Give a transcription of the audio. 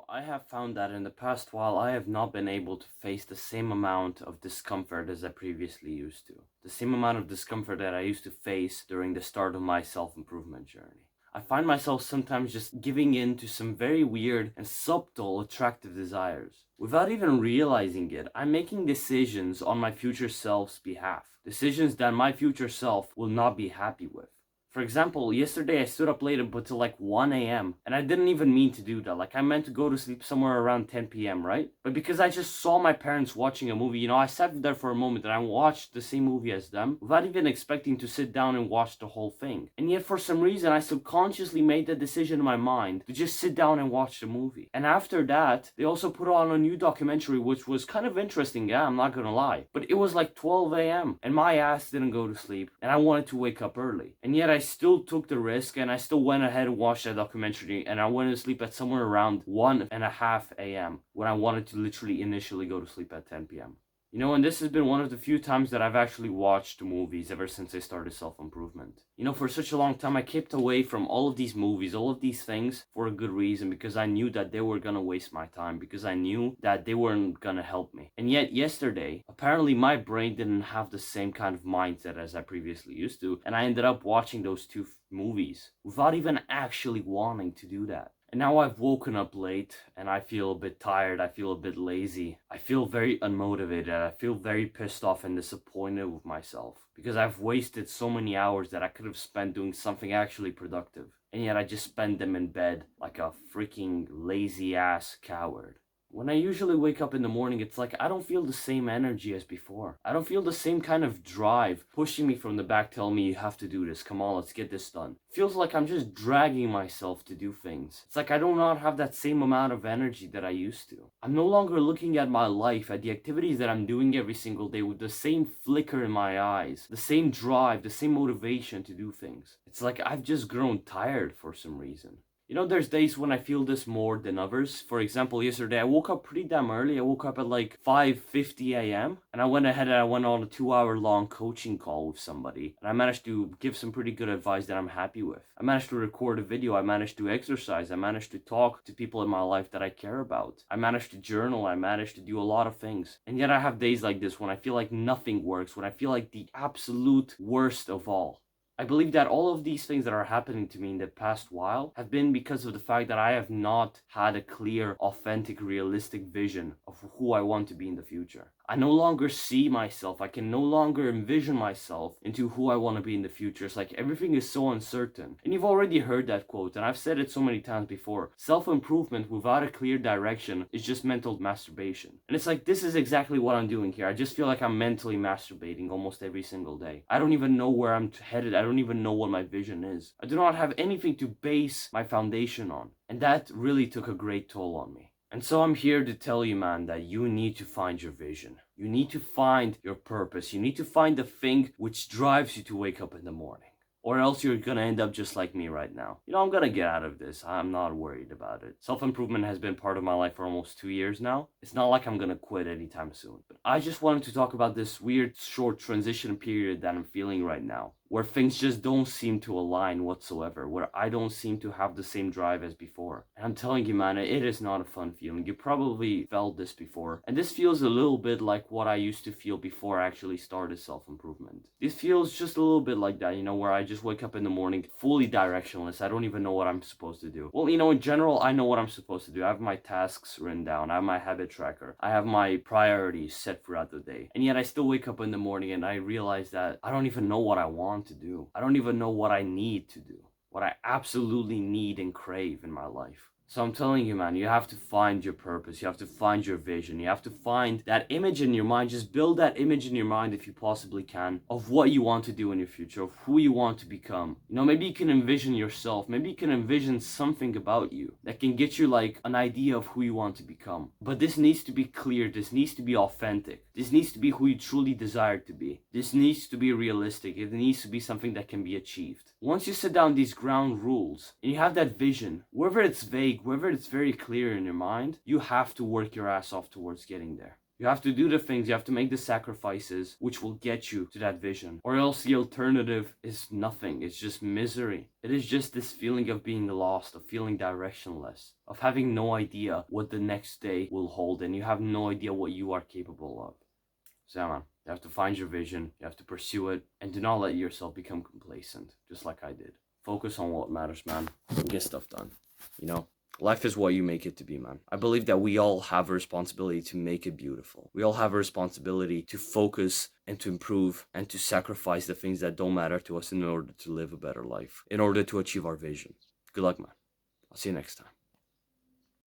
I have found that in the past while I have not been able to face the same amount of discomfort as I previously used to. The same amount of discomfort that I used to face during the start of my self-improvement journey. I find myself sometimes just giving in to some very weird and subtle attractive desires. Without even realizing it, I'm making decisions on my future self's behalf. Decisions that my future self will not be happy with. For example, yesterday I stood up late until like 1 a.m. and I didn't even mean to do that. Like I meant to go to sleep somewhere around 10 p.m., right? But because I just saw my parents watching a movie, I sat there for a moment and I watched the same movie as them without even expecting to sit down and watch the whole thing. And yet for some reason I subconsciously made the decision in my mind to just sit down and watch the movie. And after that, they also put on a new documentary which was kind of interesting, yeah, I'm not gonna lie. But it was like 12 a.m. and my ass didn't go to sleep and I wanted to wake up early. And yet I still took the risk and I still went ahead and watched that documentary and I went to sleep at somewhere around 1:30 a.m. when I wanted to literally initially go to sleep at 10 p.m. And this has been one of the few times that I've actually watched movies ever since I started self-improvement. For such a long time I kept away from all of these movies, all of these things for a good reason, because I knew that they were gonna waste my time, because I knew that they weren't gonna help me. And yet yesterday, apparently my brain didn't have the same kind of mindset as I previously used to, and I ended up watching those two movies without even actually wanting to do that. And now I've woken up late and I feel a bit tired, I feel a bit lazy, I feel very unmotivated, I feel very pissed off and disappointed with myself because I've wasted so many hours that I could have spent doing something actually productive. And yet I just spend them in bed like a freaking lazy ass coward. When I usually wake up in the morning, it's like I don't feel the same energy as before. I don't feel the same kind of drive pushing me from the back, telling me you have to do this. Come on, let's get this done. Feels like I'm just dragging myself to do things. It's like I do not have that same amount of energy that I used to. I'm no longer looking at my life, at the activities that I'm doing every single day with the same flicker in my eyes, the same drive, the same motivation to do things. It's like I've just grown tired for some reason. There's days when I feel this more than others. For example, yesterday I woke up pretty damn early. I woke up at like 5:50 a.m. and I went ahead and I went on a 2-hour long coaching call with somebody. And I managed to give some pretty good advice that I'm happy with. I managed to record a video. I managed to exercise. I managed to talk to people in my life that I care about. I managed to journal. I managed to do a lot of things. And yet I have days like this when I feel like nothing works, when I feel like the absolute worst of all. I believe that all of these things that are happening to me in the past while have been because of the fact that I have not had a clear, authentic, realistic vision of who I want to be in the future. I no longer see myself. I can no longer envision myself into who I want to be in the future. It's like everything is so uncertain. And you've already heard that quote, and I've said it so many times before. Self-improvement without a clear direction is just mental masturbation. And it's like, this is exactly what I'm doing here. I just feel like I'm mentally masturbating almost every single day. I don't even know where I'm headed. I don't even know what my vision is. I do not have anything to base my foundation on. And that really took a great toll on me. And so I'm here to tell you, man, that you need to find your vision. You need to find your purpose. You need to find the thing which drives you to wake up in the morning. Or else you're gonna end up just like me right now. I'm gonna get out of this. I'm not worried about it. Self-improvement has been part of my life for almost 2 years now. It's not like I'm gonna quit anytime soon. But I just wanted to talk about this weird short transition period that I'm feeling right now, where things just don't seem to align whatsoever, where I don't seem to have the same drive as before. And I'm telling you, man, it is not a fun feeling. You probably felt this before. And this feels a little bit like what I used to feel before I actually started self-improvement. This feels just a little bit like that, where I just wake up in the morning fully directionless. I don't even know what I'm supposed to do. Well, in general, I know what I'm supposed to do. I have my tasks written down. I have my habit tracker. I have my priorities set throughout the day. And yet I still wake up in the morning and I realize that I don't even know what I want to do. I don't even know what I need to do, what I absolutely need and crave in my life. So I'm telling you, man, you have to find your purpose. You have to find your vision. You have to find that image in your mind. Just build that image in your mind if you possibly can of what you want to do in your future, of who you want to become. Maybe you can envision yourself. Maybe you can envision something about you that can get you like an idea of who you want to become. But this needs to be clear. This needs to be authentic. This needs to be who you truly desire to be. This needs to be realistic. It needs to be something that can be achieved. Once you set down these ground rules and you have that vision, whether it's vague, whether it's very clear in your mind, you have to work your ass off towards getting there. You have to do the things, you have to make the sacrifices which will get you to that vision. Or else the alternative is nothing. It's just misery. It is just this feeling of being lost, of feeling directionless, of having no idea what the next day will hold, and you have no idea what you are capable of. So, man, you have to find your vision, you have to pursue it, and do not let yourself become complacent, just like I did. Focus on what matters, man, and get stuff done, you know? Life is what you make it to be, man. I believe that we all have a responsibility to make it beautiful. We all have a responsibility to focus and to improve and to sacrifice the things that don't matter to us in order to live a better life, in order to achieve our vision. Good luck, man. I'll see you next time.